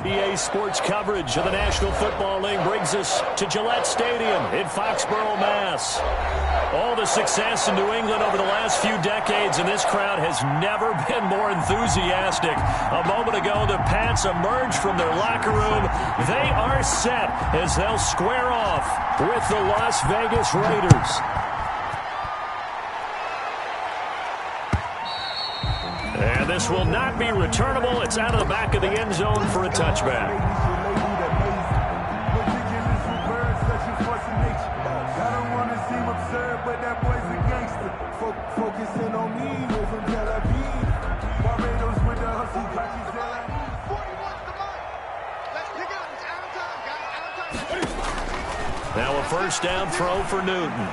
EA Sports coverage of the National Football League brings us to Gillette Stadium in Foxborough, Mass. All the success in New England over the last few decades, and this crowd has never been more enthusiastic. A moment ago, the Pats emerged from their locker room. They are set as they'll square off with the Las Vegas Raiders. And this will not be returnable. It's out of the back of the end zone for a touchback. Now a first down throw for Newton.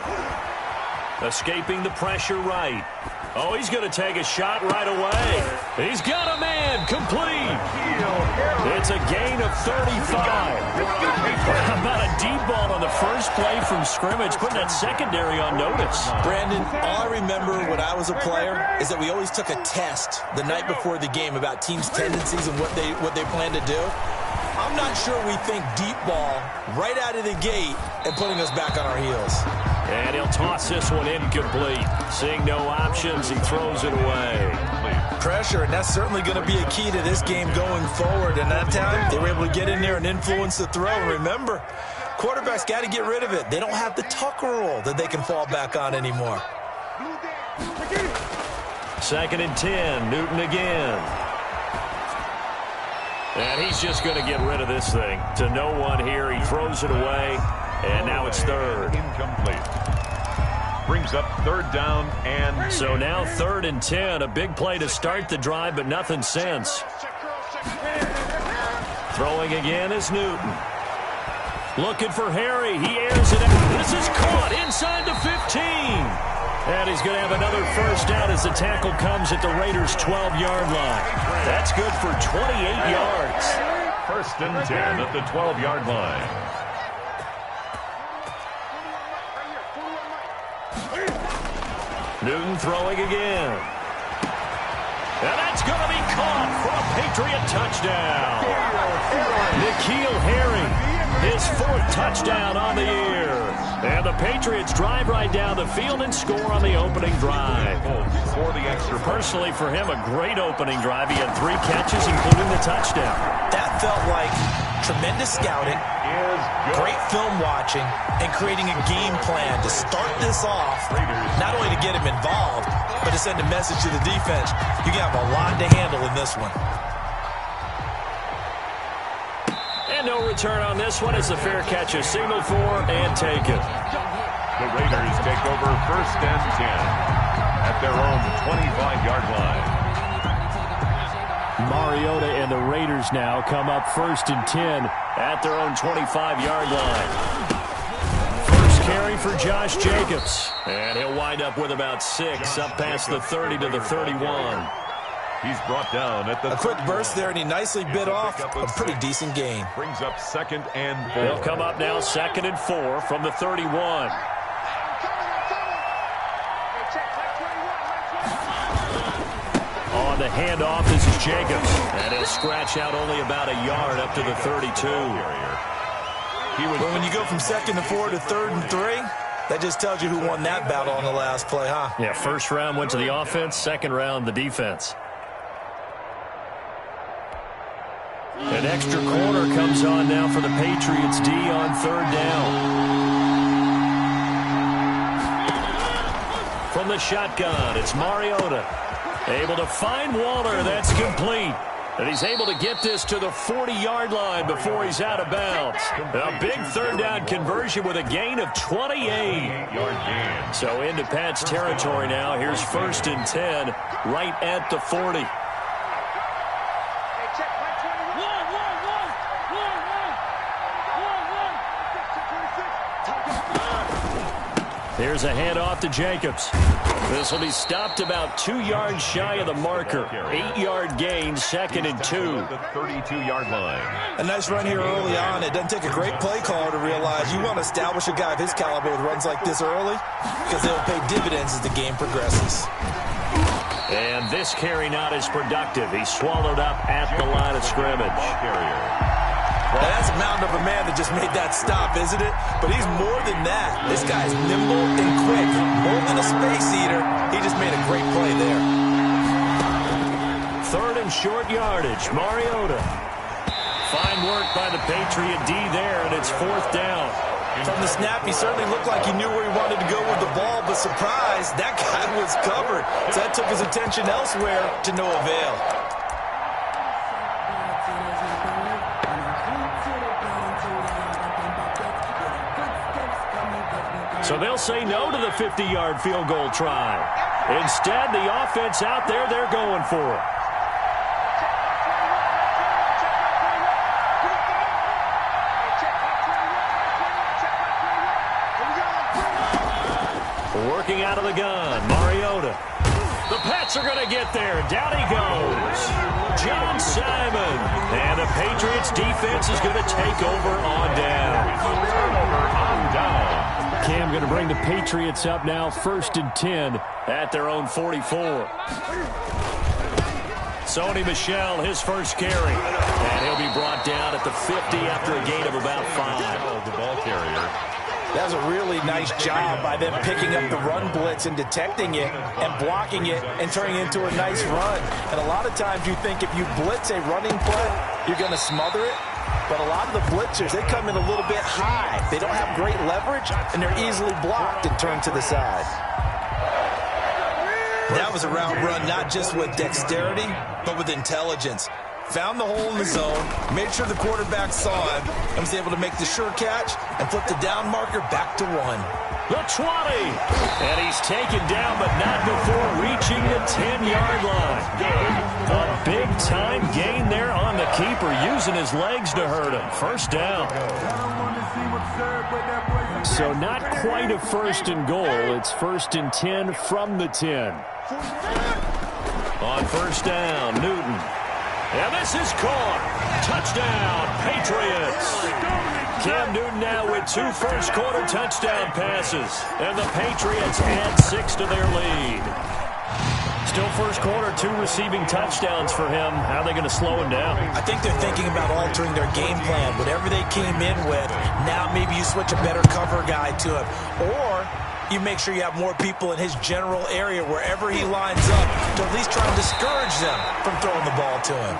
Escaping the pressure right. Oh, he's going to take a shot right away. He's got a man complete. It's a gain of 35. How about a deep ball on the first play from scrimmage, putting that secondary on notice. Brandon, all I remember when I was a player is that we always took a test the night before the game about teams' tendencies and what they plan to do. I'm not sure we think deep ball right out of the gate and putting us back on our heels. And he'll toss this one incomplete. Seeing no options, he throws it away. Pressure, and that's certainly going to be a key to this game going forward. And that time, they were able to get in there and influence the throw. And remember, quarterbacks got to get rid of it. They don't have the tuck roll that they can fall back on anymore. 2nd and 10, Newton again. And he's just going to get rid of this thing. To no one here, he throws it away. And now it's third. Incomplete. Brings up 3rd down and... So now 3rd and 10. A big play to start the drive, but nothing since. Throwing again is Newton. Looking for Harry. He airs it out. This is caught inside the 15. And he's going to have another first down as the tackle comes at the Raiders' 12-yard line. That's good for 28 yards. 1st and 10 at the 12-yard line. Newton throwing again. And that's going to be caught for a Patriot touchdown. N'Keal Harry, his 4th touchdown on the year. And the Patriots drive right down the field and score on the opening drive. For the extra. Personally, for him, a great opening drive. He had 3 catches, including the touchdown. That felt like tremendous scouting, great film watching, and creating a game plan to start this off, not only to get him involved, but to send a message to the defense. You can have a lot to handle in this one. And no return on this one as the fair catch is signaled for and taken. The Raiders take over 1st and 10 at their own 25-yard line. Mariota and the Raiders now come up 1st and 10 at their own 25-yard line. First carry for Josh Jacobs. And he'll wind up with about 6 up past the 30 to the 31. He's brought down at the... A quick burst there, and he nicely bit off a pretty decent gain. Brings up 2nd and 4. He'll come up now 2nd and 4 from the 31. On the handoff, this is Jacobs. And he'll scratch out only about a yard up to the 32. But when you go from 2nd and 4 to 3rd and 3, that just tells you who won that battle on the last play, huh? Yeah, first round went to the offense, second round the defense. An extra corner comes on now for the Patriots D on 3rd down. From the shotgun, it's Mariota. Able to find Waller. That's complete. And he's able to get this to the 40-yard line before he's out of bounds. A big 3rd down conversion with a gain of 28. So into Pat's territory now. Here's 1st and 10 right at the 40. Here's a handoff to Jacobs. This will be stopped about 2 yards shy of the marker. 8-yard gain, 2nd and 2. The 32-yard line. A nice run here early on. It doesn't take a great play caller to realize you want to establish a guy of his caliber with runs like this early because they'll pay dividends as the game progresses. And this carry not as productive. He's swallowed up at the line of scrimmage. Now that's a mountain of a man that just made that stop, isn't it? But he's more than that. This guy's nimble and quick. More than a space eater. He just made a great play there. Third and short yardage. Mariota. Fine work by the Patriot D there, and it's fourth down. From the snap, he certainly looked like he knew where he wanted to go with the ball, but surprise, that guy was covered. So that took his attention elsewhere to no avail. So they'll say no to the 50-yard field goal try. Instead, the offense out there, they're going for it. Working out of the gun, Mariota. The Pats are going to get there. Down he goes. John Simon. And the Patriots defense is going to take over on down. Turnover on down. Cam going to bring the Patriots up now, 1st and 10 at their own 44. Sony Michel, his first carry. And he'll be brought down at the 50 after a gain of about 5. The ball carrier. That was a really nice job by them picking up the run blitz and detecting it and blocking it and turning it into a nice run. And a lot of times you think if you blitz a running play, you're going to smother it. But a lot of the blitzers, they come in a little bit high. They don't have great leverage, and they're easily blocked and turned to the side. That was a route run not just with dexterity, but with intelligence. Found the hole in the zone, made sure the quarterback saw him, and was able to make the sure catch and flip the down marker back to 1. The 20. And he's taken down, but not before reaching the 10-yard line. A big-time gain there on the keeper, using his legs to hurt him. First down. So not quite a 1st and goal. It's 1st and 10 from the 10. On 1st down, Newton. And this is caught. Touchdown, Patriots. Cam Newton now with 2 first-quarter touchdown passes. And the Patriots add 6 to their lead. Still first quarter, 2 receiving touchdowns for him. How are they going to slow him down? I think they're thinking about altering their game plan. Whatever they came in with, now maybe you switch a better cover guy to him. Or you make sure you have more people in his general area wherever he lines up to at least try and discourage them from throwing the ball to him.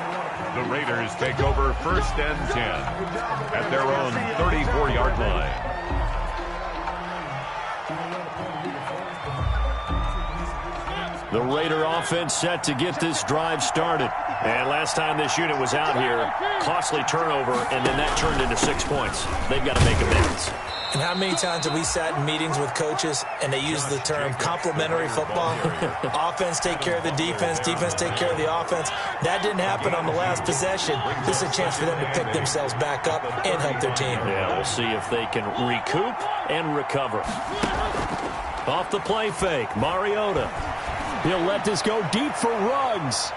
The Raiders take over 1st and 10 at their own 34-yard line. The Raider offense set to get this drive started. And last time this unit was out here, costly turnover, and then that turned into 6 points. They've got to make amends. And how many times have we sat in meetings with coaches and they use the term complementary football? Offense take care of the defense, defense take care of the offense. That didn't happen on the last possession. This is a chance for them to pick themselves back up and help their team. Yeah, we'll see if they can recoup and recover. Off the play fake, Mariota. He'll let this go deep for Ruggs.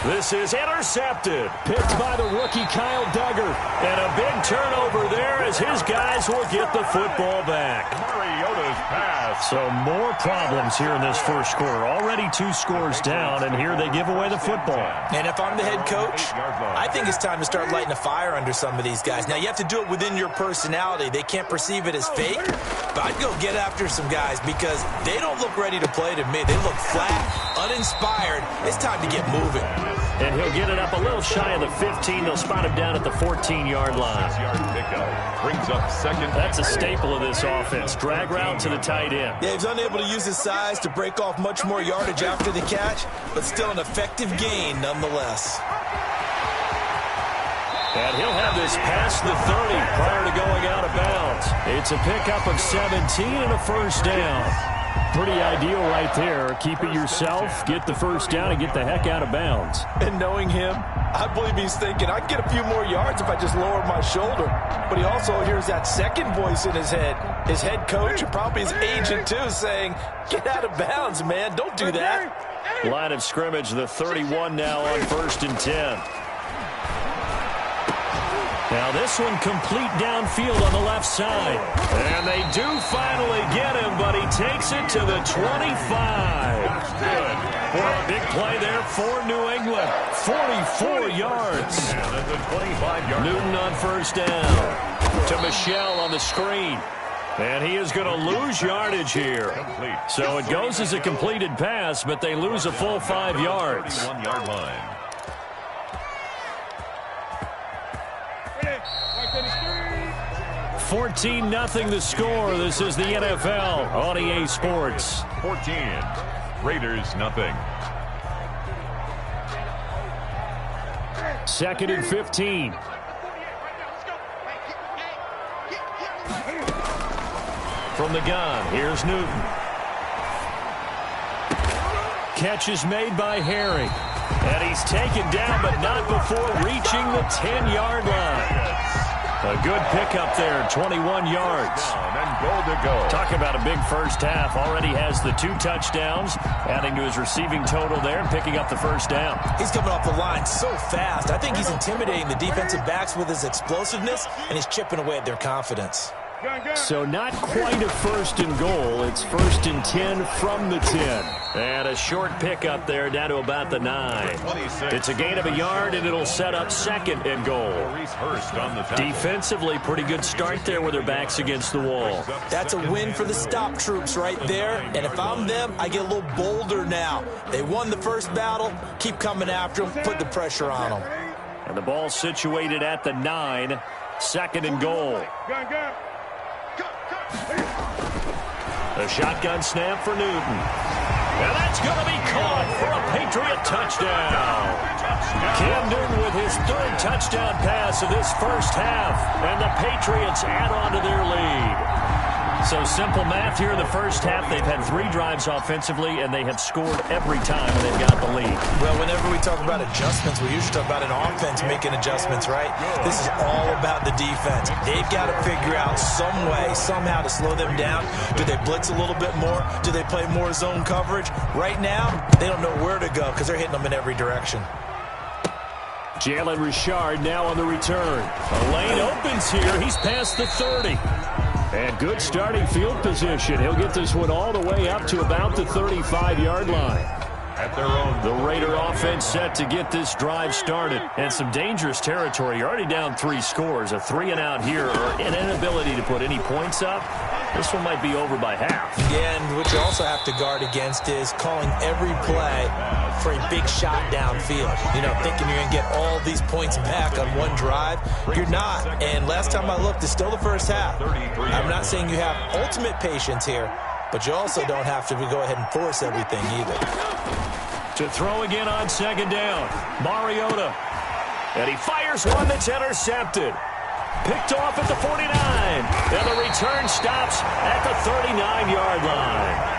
This is intercepted. Picked by the rookie Kyle Duggar. And a big turnover there as his guys will get the football back. Mariota's pass. So more problems here in this first quarter. Already 2 scores down, and here they give away the football. And if I'm the head coach, I think it's time to start lighting a fire under some of these guys. Now, you have to do it within your personality. They can't perceive it as fake, but I'd go get after some guys because they don't look ready to play to me. They look flat, uninspired. It's time to get moving. And he'll get it up a little shy of the 15. They'll spot him down at the 14-yard line. 6-yard pickup brings up 2nd. That's a staple of this offense. Drag route to the tight end. Yeah, he's unable to use his size to break off much more yardage after the catch, but still an effective gain nonetheless. And he'll have this past the 30 prior to going out of bounds. It's a pickup of 17 and a first down. Pretty ideal right there. Keep it yourself, get the first down, and get the heck out of bounds. And knowing him, I believe he's thinking, I can get a few more yards if I just lower my shoulder. But he also hears that second voice in his head. His head coach and probably his agent, too, saying, get out of bounds, man. Don't do that. Line of scrimmage, the 31 now on 1st and 10. Now this one complete downfield on the left side. And they do finally get him, but he takes it to the 25. That's good. For a big play there for New England. 44 yards. And that's a 25-yard. Newton on first down. To Michelle on the screen. And he is going to lose yardage here. Complete. So it goes as a completed pass, but they lose a full 5 yards. 1-yard line. 14-0 the score. This is the NFL on EA Sports. 14. Raiders nothing. 2nd and 15. From the gun, here's Newton. Catch is made by Harry. And he's taken down, but not before reaching the 10-yard line. A good pickup there, 21 yards. And goal to go. Talk about a big first half. Already has the 2 touchdowns, adding to his receiving total there and picking up the first down. He's coming off the line so fast. I think he's intimidating the defensive backs with his explosiveness, and he's chipping away at their confidence. So not quite a 1st and goal. It's 1st and 10 from the 10. And a short pickup there down to about the 9. It's a gain of a yard, and it'll set up 2nd and goal. Defensively, pretty good start there with their backs against the wall. That's a win for the stop troops right there. And if I'm them, I get a little bolder now. They won the first battle. Keep coming after them. Put the pressure on them. And the ball situated at the 9. 2nd and goal. A shotgun snap for Newton. And that's going to be caught for a Patriot touchdown. Cam Newton with his 3rd touchdown pass of this first half. And the Patriots add on to their lead. So simple math here in the first half. They've had 3 drives offensively, and they have scored every time they've got the lead. Well, whenever we talk about adjustments, we usually talk about an offense making adjustments, right? This is all about the defense. They've got to figure out some way, somehow to slow them down. Do they blitz a little bit more? Do they play more zone coverage? Right now, they don't know where to go because they're hitting them in every direction. Jalen Richard now on the return. A lane opens here. He's past the 30. And good starting field position. He'll get this one all the way up to about the 35-yard line. At their own. The Raider offense set to get this drive started. And some dangerous territory. You're already down 3 scores. A 3-and-out here or an inability to put any points up. This one might be over by half. Yeah, and what you also have to guard against is calling every play for a big shot downfield. You know, thinking you're going to get all these points back on one drive. You're not. And last time I looked, it's still the first half. I'm not saying you have ultimate patience here, but you also don't have to go ahead and force everything either. To throw again on 2nd down. Mariota. And he fires one that's intercepted. Picked off at the 49. And the return stops at the 39-yard line.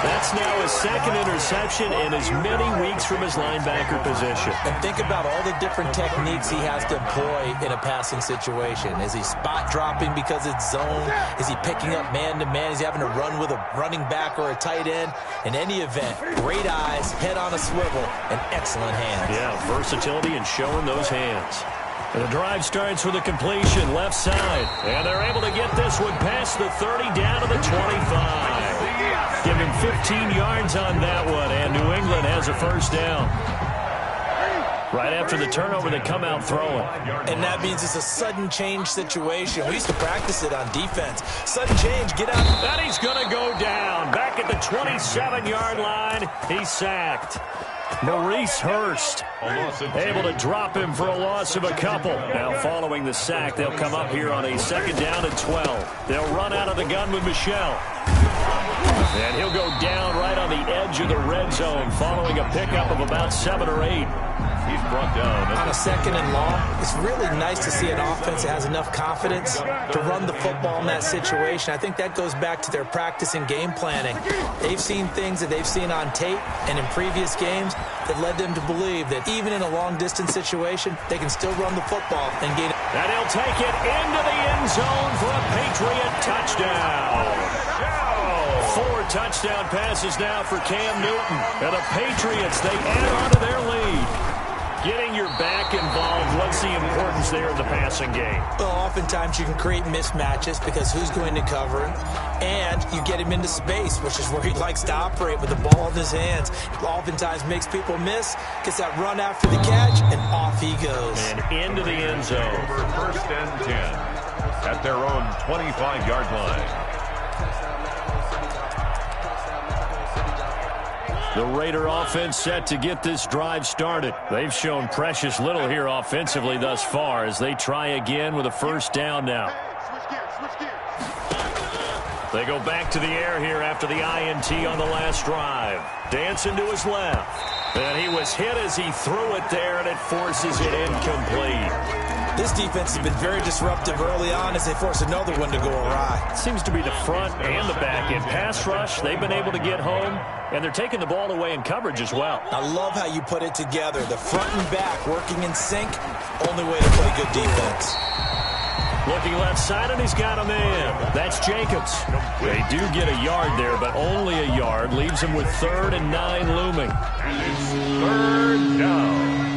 That's now his 2nd interception in as many weeks from his linebacker position. And think about all the different techniques he has to employ in a passing situation. Is he spot dropping because it's zone? Is he picking up man-to-man? Is he having to run with a running back or a tight end? In any event, great eyes, head on a swivel, and excellent hands. Yeah, versatility and showing those hands. And the drive starts with a completion left side. And they're able to get this one past the 30 down to the 25. Give him 15 yards on that one, and New England has a first down. Right after the turnover, they come out throwing. And that means it's a sudden change situation. We used to practice it on defense. Sudden change, get out. And he's going to go down. Back at the 27-yard line, he's sacked. Maurice Hurst able to drop him for a loss of a couple. Now following the sack, they'll come up here on a 2nd down and 12. They'll run out of the gun with Michelle. And he'll go down right on the edge of the red zone following a pickup of about 7 or 8. He's brought down. On a 2nd and long, it's really nice to see an offense that has enough confidence to run the football in that situation. I think that goes back to their practice and game planning. They've seen things that they've seen on tape and in previous games that led them to believe that even in a long-distance situation, they can still run the football and gain it. And he'll take it into the end zone for a Patriot touchdown. 4 touchdown passes now for Cam Newton. And the Patriots, they add on to their lead. Getting your back involved, what's the importance there in the passing game? Well, oftentimes you can create mismatches because who's going to cover him? And you get him into space, which is where he likes to operate with the ball in his hands. Oftentimes makes people miss, gets that run after the catch, and off he goes. And into the end zone. Over 1st and 10 at their own 25-yard line. The Raider offense set to get this drive started. They've shown precious little here offensively thus far as they try again with a 1st down now. They go back to the air here after the INT on the last drive. Dancing to his left. And he was hit as he threw it there, and it forces it incomplete. This defense has been very disruptive early on as they force another one to go awry. It seems to be the front and the back end. Pass rush, they've been able to get home, and they're taking the ball away in coverage as well. I love how you put it together. The front and back working in sync. Only way to play good defense. Looking left side, and he's got a man. That's Jacobs. They do get a yard there, but only a yard. Leaves him with 3rd and 9 looming. And it's 3rd down.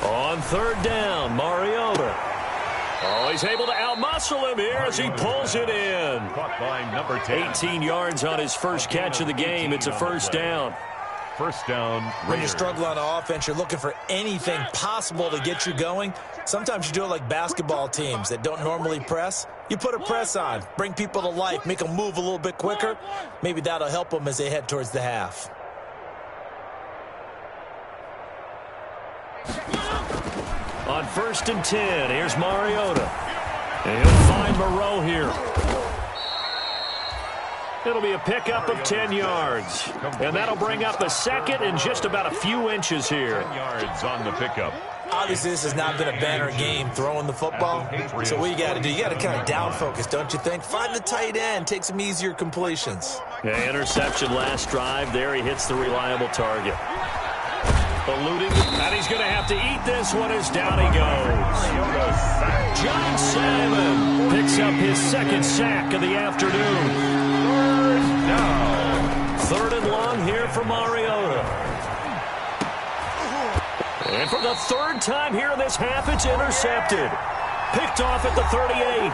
On 3rd down, Mariota. Oh, he's able to outmuscle him here as he pulls it in. Caught by number 10. 18 yards on his first catch of the game. It's a 1st down. 1st down. When you struggle on offense, you're looking for anything possible to get you going. Sometimes you do it like basketball teams that don't normally press. You put a press on, bring people to life, make them move a little bit quicker. Maybe that'll help them as they head towards the half. On 1st and 10, here's Mariota. And he'll find Moreau here. It'll be a pickup of 10 yards. And that'll bring up a 2nd and just about a few inches here. 10 yards on the pickup. Obviously, this has not been a banner game throwing the football. So what you got to do, you got to kind of down focus, don't you think? Find the tight end, take some easier completions. Yeah, interception last drive. There he hits the reliable target. Eluding, and he's going to have to eat this one as down he goes. John Simon picks up his 2nd sack of the afternoon. 3rd down. 3rd and long here for Mariota. And for the 3rd time here in this half, it's intercepted. Picked off at the 38.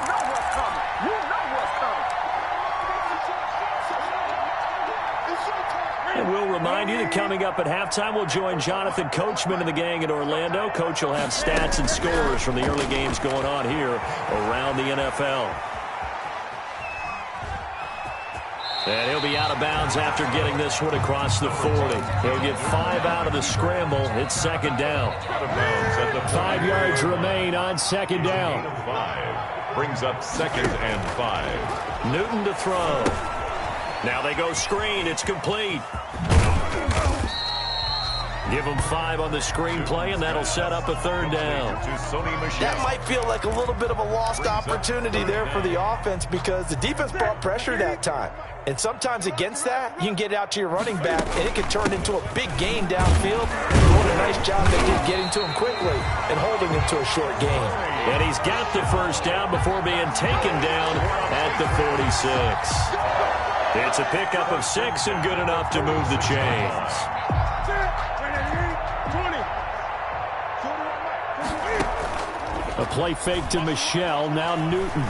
And we'll remind you that coming up at halftime, we'll join Jonathan Coachman and the gang in Orlando. Coach will have stats and scores from the early games going on here around the NFL. And he'll be out of bounds after getting this one across the 40. He'll get 5 out of the scramble. It's 2nd down. Out of bounds at the 5 yards remain on 2nd down. 5. Brings up 2nd and 5. Newton to throw. Now they go screen. It's complete. Give them 5 on the screenplay, and that'll set up a 3rd down. That might feel like a little bit of a lost opportunity there for the offense because the defense brought pressure that time. And sometimes against that, you can get out to your running back, and it can turn into a big gain downfield. Doing a nice job they did getting to him quickly and holding him to a short gain. And he's got the 1st down before being taken down at the 46. It's a pickup of 6 and good enough to move the chains. A play fake to Michelle. Now Newton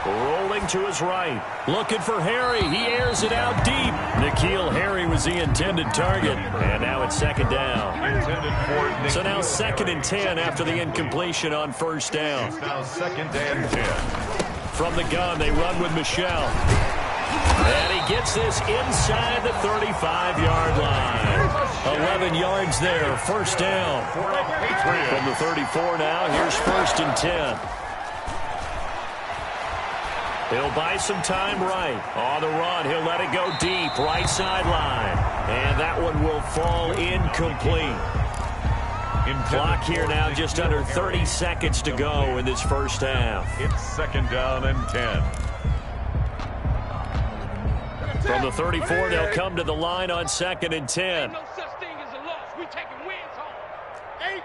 rolling to his right. Looking for Harry. He airs it out deep. N'Keal Harry was the intended target. And now it's 2nd down. So now 2nd and 10 after the incompletion on 1st down. It's now 2nd and 10. From the gun, they run with Michelle. And he gets this inside the 35-yard line. 11 yards there, 1st down. From the 34 now, here's 1st and 10. He'll buy some time right. On the run, he'll let it go deep, right sideline. And that one will fall incomplete. Clock here now, just under 30 seconds to go in this 1st half. It's 2nd down and 10. From the 34, they'll come to the line on 2nd and 10. No such thing as a loss. We taking wins home. 8.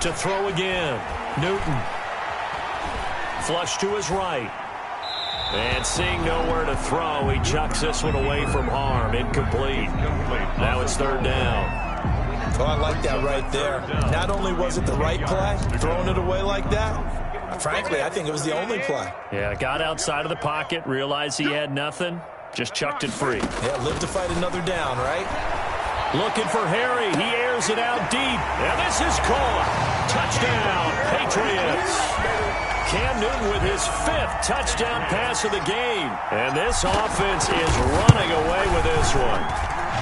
To throw again. Newton. Flush to his right. And seeing nowhere to throw, he chucks this one away from harm. Incomplete. Now it's third down. Oh, I like that right there. Not only was it the right play, throwing it away like that, frankly, I think it was the only play. Yeah, got outside of the pocket, realized he had nothing, just chucked it free. Yeah, live to fight another down, right? Looking for Harry. He airs it out deep. And this is caught. Touchdown, Patriots. Cam Newton with his 5th touchdown pass of the game. And this offense is running away with this one.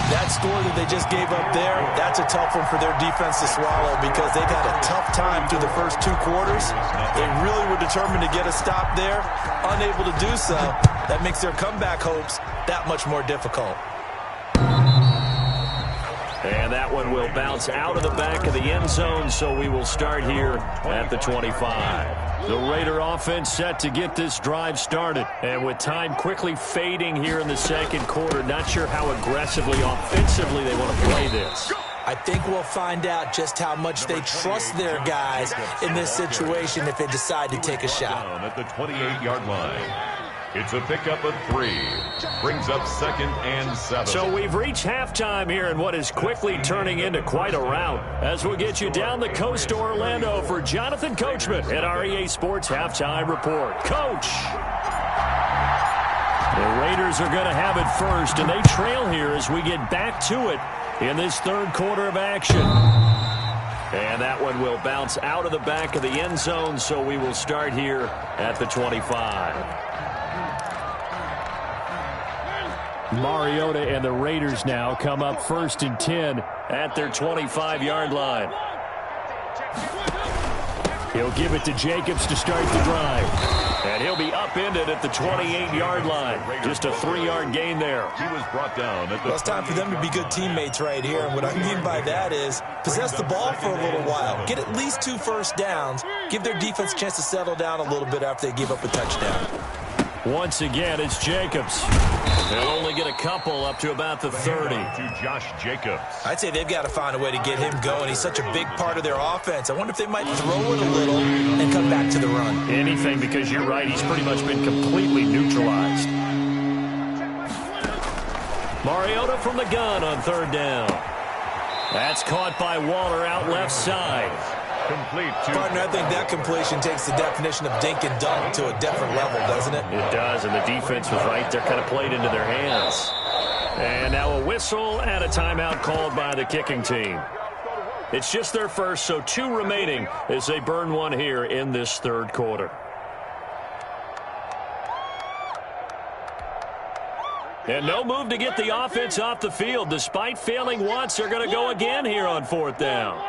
That score that they just gave up there, that's a tough one for their defense to swallow because they've had a tough time through the first 2 quarters. They really were determined to get a stop there. Unable to do so, that makes their comeback hopes that much more difficult. And that one will bounce out of the back of the end zone, so we will start here at the 25. The Raider offense set to get this drive started. And with time quickly fading here in the second quarter, not sure how aggressively, offensively they want to play this. I think we'll find out just how much they trust their guys in this situation if they decide to take a shot. At the 28-yard line. It's a pickup of 3. Brings up 2nd and 7. So we've reached halftime here in what is quickly turning into quite a rout. As we'll get you down the coast to Orlando for Jonathan Coachman at our EA Sports Halftime Report. Coach! The Raiders are going to have it first, and they trail here as we get back to it in this third quarter of action. And that one will bounce out of the back of the end zone, so we will start here at the 25. Mariota and the Raiders now come up 1st and 10 at their 25-yard line. He'll give it to Jacobs to start the drive. And he'll be upended at the 28-yard line. Just a 3-yard gain there. He was brought down. Well, it's time for them to be good teammates right here. And what I mean by that is possess the ball for a little while. Get at least 2 first downs. Give their defense a chance to settle down a little bit after they give up a touchdown. Once again, it's Jacobs. They'll only get a couple up to about the 30. To Josh Jacobs. I'd say they've got to find a way to get him going. He's such a big part of their offense. I wonder if they might throw it a little and come back to the run. Anything, because you're right, he's pretty much been completely neutralized. Mariota from the gun on 3rd down. That's caught by Waller out left side. Complete to Partner, I think that completion takes the definition of dink and dunk to a different level, doesn't it? It does, and the defense was right there, kind of played into their hands. And now a whistle and a timeout called by the kicking team. It's just their first, so 2 remaining as they burn one here in this third quarter. And no move to get the offense off the field. Despite failing once, they're going to go again here on 4th down.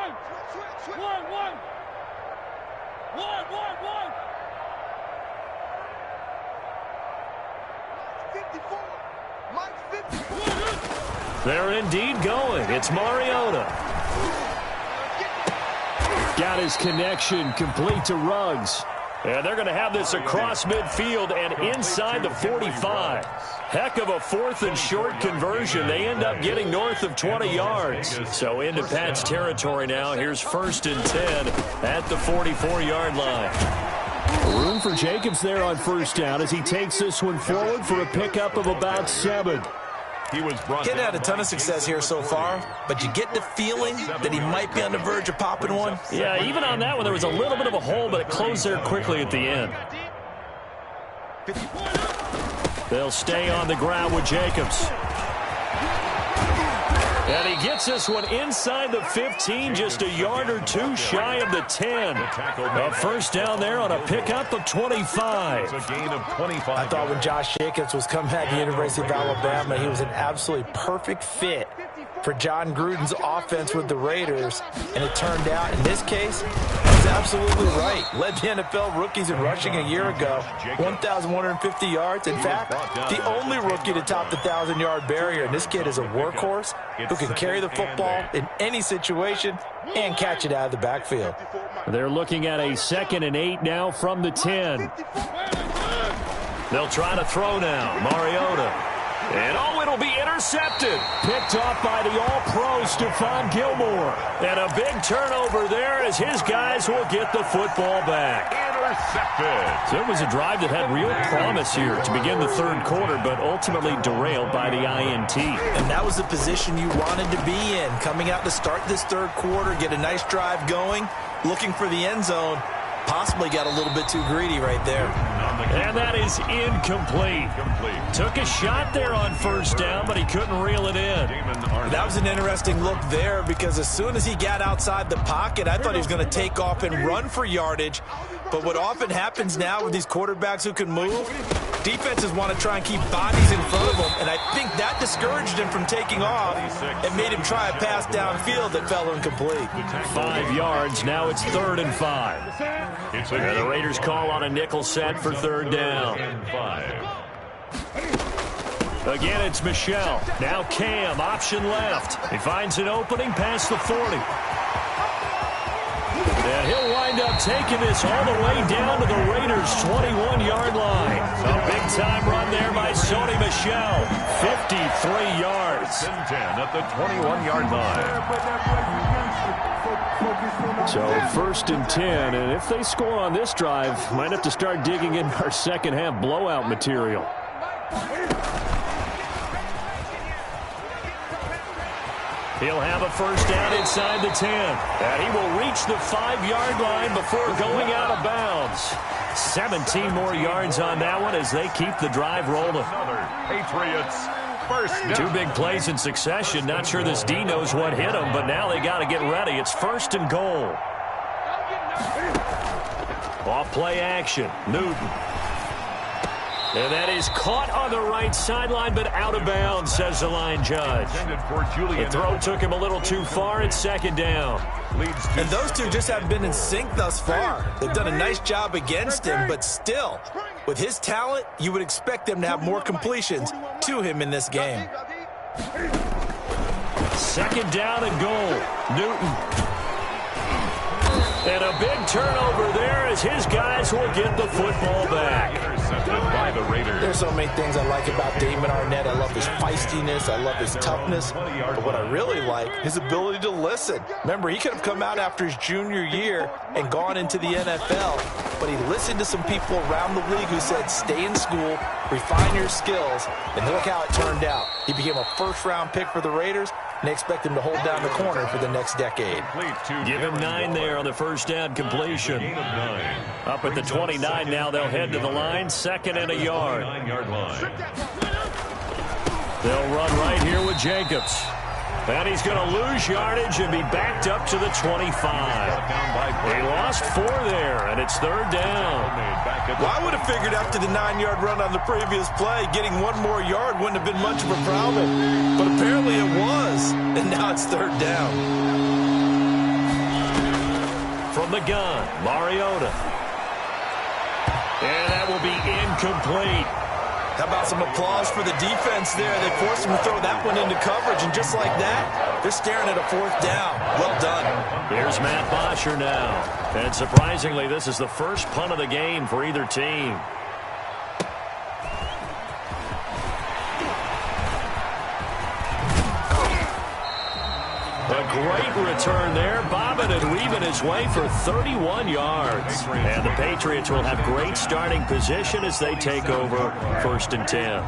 They're indeed going. It's Mariota. Got his connection complete to Ruggs. And they're going to have this across midfield and inside the 45. Heck of a 4th and short conversion. They end up getting north of 20 yards. So into Pat's territory now. Here's 1st and 10 at the 44-yard line. Room for Jacobs there on 1st down as he takes this one forward for a pickup of about 7. He was brought Getting had a ton of success here so far, but you get the feeling that he might be on the verge of popping one. Yeah, even on that one, there was a little bit of a hole, but it closed there quickly at the end. They'll stay on the ground with Jacobs. And he gets this one inside the 15, just a yard or 2 shy of the 10. A 1st down there on a pickup of 25. a gain of 25. I thought when Josh Jacobs was coming back to the University of Alabama, he was an absolutely perfect fit for John Gruden's offense with the Raiders. And it turned out, in this case, he's absolutely right. Led the NFL rookies in rushing a year ago, 1,150 yards. In fact, the only rookie to top the 1,000-yard barrier. And this kid is a workhorse who can carry the football in any situation and catch it out of the backfield. They're looking at a 2nd and 8 now from the 10. They'll try to throw now. Mariota. And oh, it'll be intercepted. Picked off by the all-pro Stephon Gilmore. And a big turnover there as his guys will get the football back. Intercepted. So it was a drive that had real promise here to begin the third quarter, but ultimately derailed by the INT. And that was the position you wanted to be in. Coming out to start this third quarter, get a nice drive going, looking for the end zone. Possibly got a little bit too greedy right there. And that is incomplete. Took a shot there on first down, but he couldn't reel it in. That was an interesting look there because as soon as he got outside the pocket, I thought he was going to take off and run for yardage. But what often happens now with these quarterbacks who can move, defenses want to try and keep bodies in front of them, and I think that discouraged him from taking off and made him try a pass downfield that fell incomplete. 5 yards. Now it's 3rd and 5. And the Raiders call on a nickel set for 3rd down. Again, it's Michelle. Now Cam, option left. He finds an opening past the 40. And he'll wind up taking this all the way down to the Raiders' 21-yard line. A big-time run there by Sony Michel. 53 yards. 10 at the 21-yard line. So 1st and 10, and if they score on this drive, might have to start digging in our second-half blowout material. He'll have a first down inside the 10. And he will reach the 5-yard line before going out of bounds. 17 more yards on that one as they keep the drive rolling. Patriots first down. 2 big plays in succession. Not sure this D knows what hit him, but now they got to get ready. It's 1st and goal. Off play action. Newton. And that is caught on the right sideline, but out of bounds, says the line judge. The throw took him a little too far. It's 2nd down. And those two just haven't been in sync thus far. They've done a nice job against him, but still, with his talent, you would expect them to have more completions to him in this game. 2nd down and goal. Newton. And a big turnover there as his guys will get the football back. Intercepted by the Raiders. There's so many things I like about Damon Arnett. I love his feistiness. I love his toughness. But what I really like, his ability to listen. Remember, he could have come out after his junior year and gone into the NFL. But he listened to some people around the league who said, stay in school, refine your skills. And look how it turned out. He became a first-round pick for the Raiders, and they expect him to hold down the corner for the next decade. Give him 9 there on the first down completion. Up at the 29 now, they'll head to the line. 2nd and a yard. 9-yard line. They'll run right here with Jacobs. And he's going to lose yardage and be backed up to the 25. He lost 4 there, and it's 3rd down. Well, I would have figured after the 9-yard run on the previous play, getting 1 more yard wouldn't have been much of a problem. But apparently it was, and now it's 3rd down. From the gun, Mariota. And that will be incomplete. How about some applause for the defense there? They forced him to throw that one into coverage, and just like that, they're staring at a 4th down. Well done. Here's Matt Bosher now. And surprisingly, this is the first punt of the game for either team. A great return there, bobbing and weaving his way for 31 yards. And the Patriots will have great starting position as they take over 1st and 10.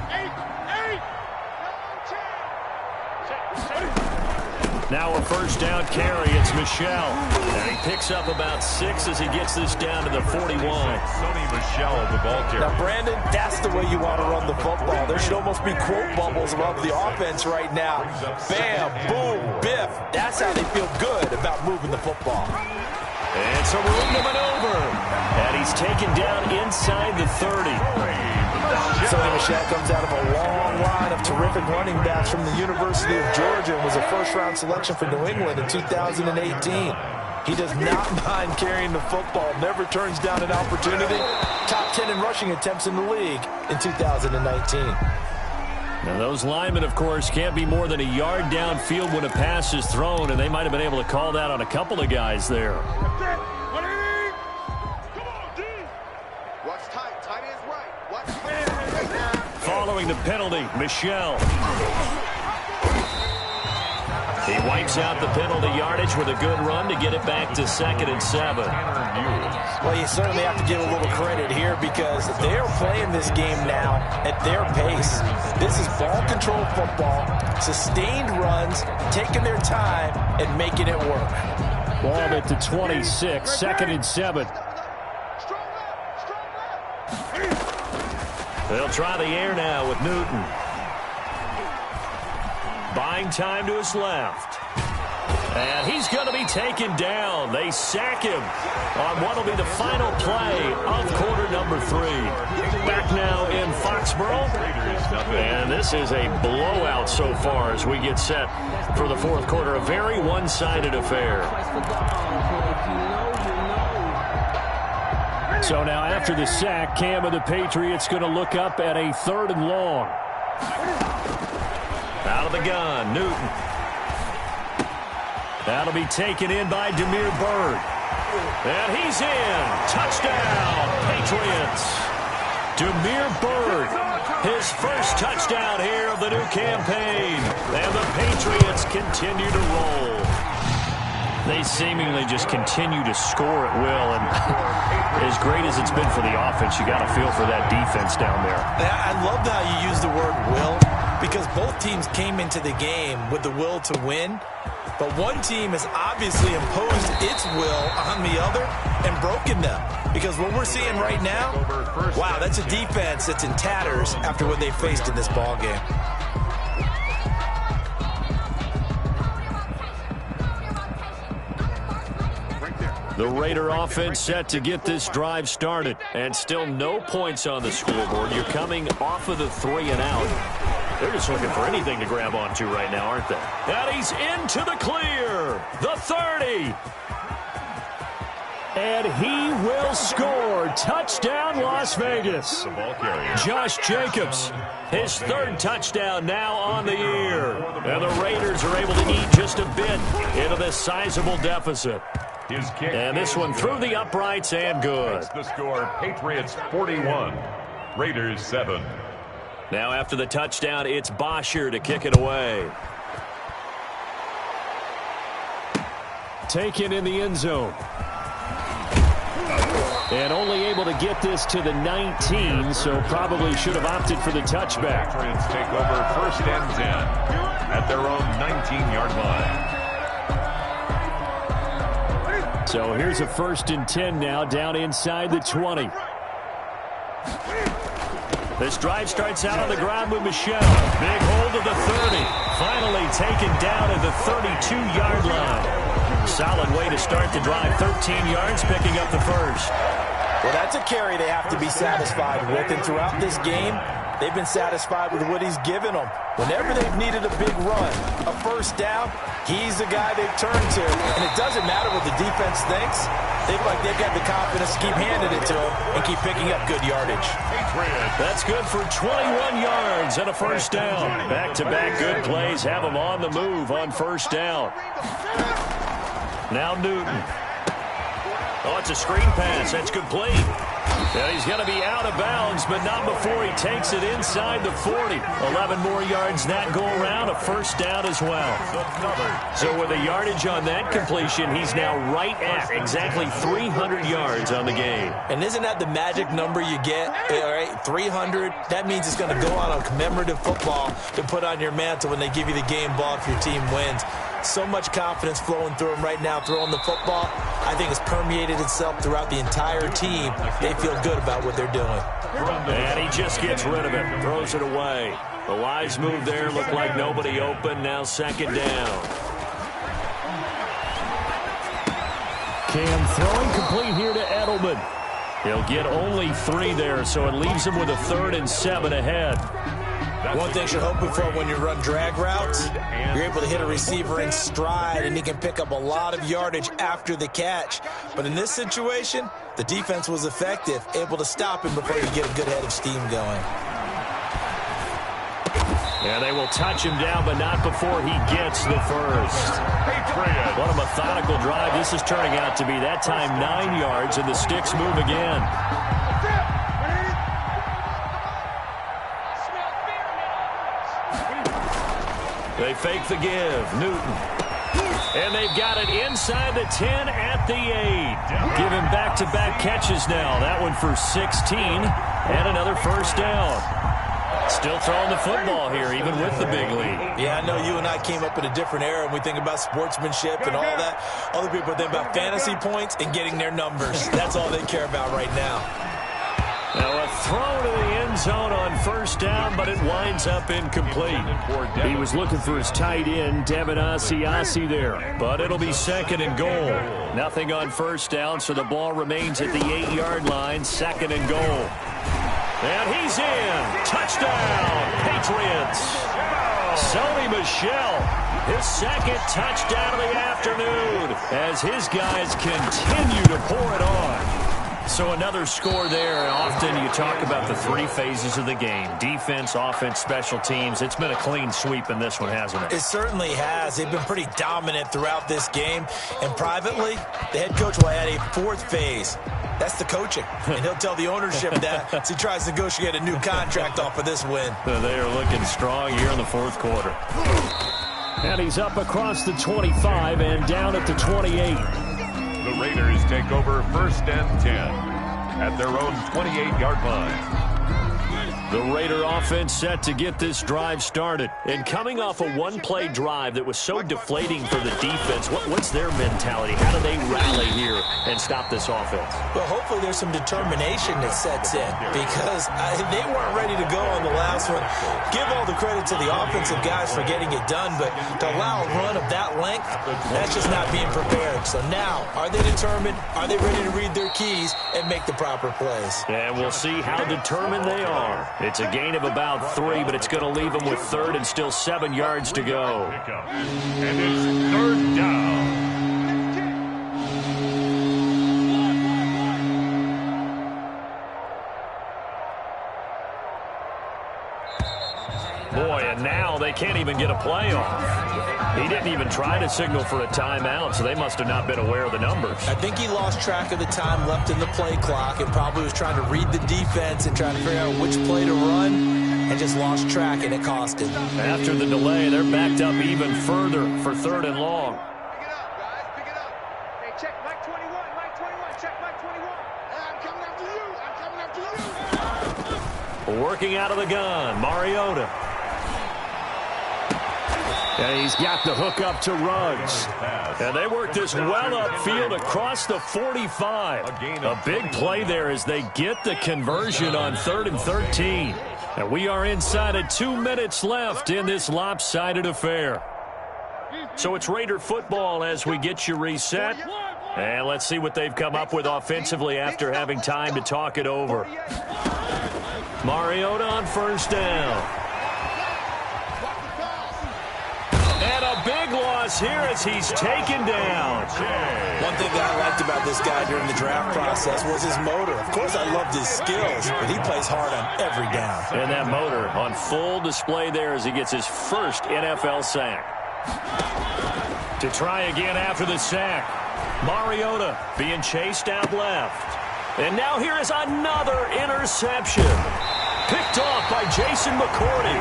Now a first down carry. It's Michel. And he picks up about 6 as he gets this down to the 41. Sony Michel, the ball carrier. Now, Brandon, that's the way you want to run the football. There should almost be quote bubbles above the offense right now. Bam, boom, biff. That's how they feel good about moving the football. And some room to maneuver. And he's taken down inside the 30. Sony Michel comes out of a long line of terrific running backs from the University of Georgia and was a first-round selection for New England in 2018. He does not mind carrying the football, never turns down an opportunity. Top 10 in rushing attempts in the league in 2019. Now those linemen, of course, can't be more than a yard downfield when a pass is thrown, and they might have been able to call that on a couple of guys there. Following the penalty, Michel. He wipes out the penalty yardage with a good run to get it back to 2nd and 7. Well, you certainly have to give a little credit here because they are playing this game now at their pace. This is ball control football, sustained runs, taking their time, and making it work. Ball at the 26, 2nd and 7. They'll try the air now with Newton. Buying time to his left. And he's going to be taken down. They sack him on what will be the final play of quarter number 3. Back now in Foxborough. And this is a blowout so far as we get set for the fourth quarter. A very one-sided affair. So now after the sack, Cam of the Patriots going to look up at a 3rd and long. Out of the gun, Newton. That'll be taken in by Demir Bird. And he's in. Touchdown, Patriots. Demir Bird, his first touchdown here of the new campaign. And the Patriots continue to roll. They seemingly just continue to score at will. And as great as it's been for the offense, you got to feel for that defense down there. I love how you use the word will, because both teams came into the game with the will to win. But one team has obviously imposed its will on the other and broken them. Because what we're seeing right now, wow, that's a defense that's in tatters after what they faced in this ball game. The Raider offense set to get this drive started. And still no points on the scoreboard. You're coming off of the 3 and out. They're just looking for anything to grab onto right now, aren't they? And he's into the clear. The 30. And he will score. Touchdown, Las Vegas. Josh Jacobs, his 3rd touchdown now on the year. And the Raiders are able to eat just a bit into this sizable deficit. And this one through the uprights and good. The score, Patriots 41, Raiders 7. Now after the touchdown, it's Bosher to kick it away. Taken in the end zone. And only able to get this to the 19, so probably should have opted for the touchback. Patriots take over 1st and 10 at their own 19-yard line. So here's a 1st and 10 now down inside the 20. This drive starts out on the ground with Michel. Big hold of the 30. Finally taken down at the 32-yard line. Solid way to start the drive. 13 yards, picking up the 1st. Well, that's a carry they have to be satisfied with. And throughout this game, they've been satisfied with what he's given them. Whenever they've needed a big run, a 1st down, he's the guy they've turned to. And it doesn't matter what the defense thinks. They look like they've got the confidence to keep handing it to him and keep picking up good yardage. That's good for 21 yards and a 1st down. Back-to-back good plays have him on the move on 1st down. Now Newton. Oh, it's a screen pass. That's complete. And he's going to be out of bounds, but not before he takes it inside the 40. 11 more yards that go around, a 1st down as well. So with the yardage on that completion, he's now right at exactly 300 yards on the game. And isn't that the magic number you get? All right, 300. That means it's going to go on a commemorative football to put on your mantle when they give you the game ball if your team wins. So much confidence flowing through him right now, throwing the football. I think it's permeated itself throughout the entire team. They feel good about what they're doing. And he just gets rid of it, throws it away. The wise move there, looked like nobody open. Now 2nd down. Cam throwing complete here to Edelman. He'll get only 3 there, so it leaves him with a 3rd and 7 ahead. One thing you're hoping for when you run drag routes, you're able to hit a receiver in stride, and he can pick up a lot of yardage after the catch. But in this situation, the defense was effective, able to stop him before he could get a good head of steam going. And they will touch him down, but not before he gets the 1st. What a methodical drive this is turning out to be. That time 9 yards, and the sticks move again. They fake the give. Newton. And they've got it inside the 10 at the 8. Giving back-to-back catches now. That one for 16 and another first down. Still throwing the football here, even with the big lead. Yeah, I know you and I came up in a different era, and we think about sportsmanship and all that. Other people think about fantasy points and getting their numbers. That's all they care about right now. Now a throw to the end zone on first down, but it winds up incomplete. He was looking for his tight end, Devin Asiasi there. But it'll be second and goal. Nothing on first down, so the ball remains at the 8-yard line, second and goal. And he's in. Touchdown, Patriots. Sony Michel, his second touchdown of the afternoon as his guys continue to pour it on. So another score there, and often you talk about the three phases of the game. Defense, offense, special teams. It's been a clean sweep in this one, hasn't it? It certainly has. They've been pretty dominant throughout this game. And privately, the head coach will add a fourth phase. That's the coaching. And he'll tell the ownership that as he tries to negotiate a new contract off of this win. They are looking strong here in the fourth quarter. And he's up across the 25 and down at the 28. The Raiders take over first and 10 at their own 28-yard line. The Raider offense set to get this drive started. And coming off a one-play drive that was so deflating for the defense, what's their mentality? How do they rally here and stop this offense? Well, hopefully there's some determination that sets in because they weren't ready to go on the last one. Give all the credit to the offensive guys for getting it done, but to allow a run of that length, that's just not being prepared. So now, are they determined? Are they ready to read their keys and make the proper plays? And we'll see how determined they are. It's a gain of about 3, but it's going to leave them with third and still 7 yards to go. And it's third down. Boy, and now they can't even get a play off. He didn't even try to signal for a timeout, so they must have not been aware of the numbers. I think he lost track of the time left in the play clock and probably was trying to read the defense and trying to figure out which play to run and just lost track, and it cost him. After the delay, they're backed up even further for third and long. Pick it up, guys. Pick it up. Hey, check Mike 21. Mike 21. Check Mike 21. I'm coming after you. I'm coming after you. Working out of the gun, Mariota. And he's got the hook up to Ruggs. And they work this well upfield across the 45. A big play there as they get the conversion on 3rd and 13. And we are inside of 2 minutes left in this lopsided affair. So it's Raider football as we get you reset. And let's see what they've come up with offensively after having time to talk it over. Mariota on first down. And a big loss here as he's taken down. One thing that I liked about this guy during the draft process was his motor. Of course, I loved his skills, but he plays hard on every down. And that motor on full display there as he gets his first NFL sack. To try again after the sack. Mariota being chased out left. And now here is another interception. Picked off by Jason McCourty.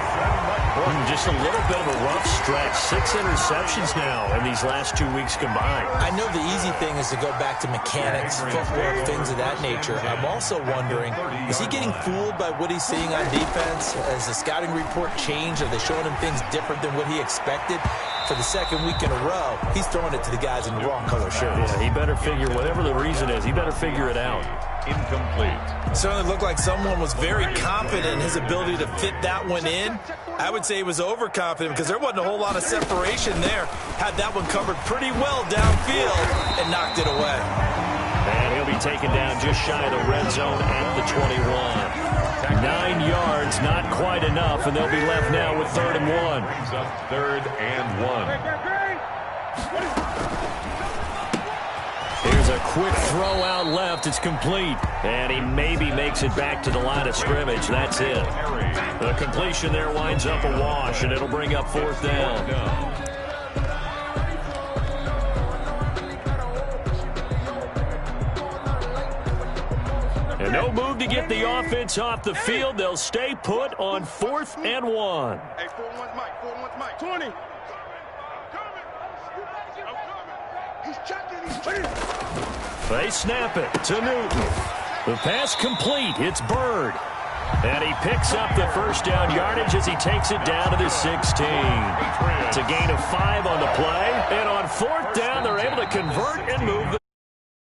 Just a little bit of a rough stretch. 6 interceptions now in these last 2 weeks combined. I know the easy thing is to go back to mechanics, footwork, things of that nature. I'm also wondering, is he getting fooled by what he's seeing on defense? Has the scouting report changed? Are they showing him things different than what he expected? For the second week in a row, he's throwing it to the guys in the wrong color shirts. Yeah, he better figure, whatever the reason is, he better figure it out. Incomplete. Certainly looked like someone was very confident in his ability to fit that one in. I would say he was overconfident because there wasn't a whole lot of separation there. Had that one covered pretty well downfield and knocked it away. And he'll be taken down just shy of the red zone at the 21. 9 yards, not quite enough, and they'll be left now with 3rd and 1. Brings up 3rd and 1. Here's a quick throw out left. It's complete. And he maybe makes it back to the line of scrimmage. That's it. The completion there winds up a wash, and it'll bring up 4th down. And No move to get the offense off the field. They'll stay put on 4th and 1. Hey, 4-1's Mike. 4-1's Mike. 20. I'm coming. He's checking. They snap it to Newton. The pass complete. It's Bird. And he picks up the first down yardage as he takes it down to the 16. It's a gain of 5 on the play. And on 4th down, they're able to convert and move the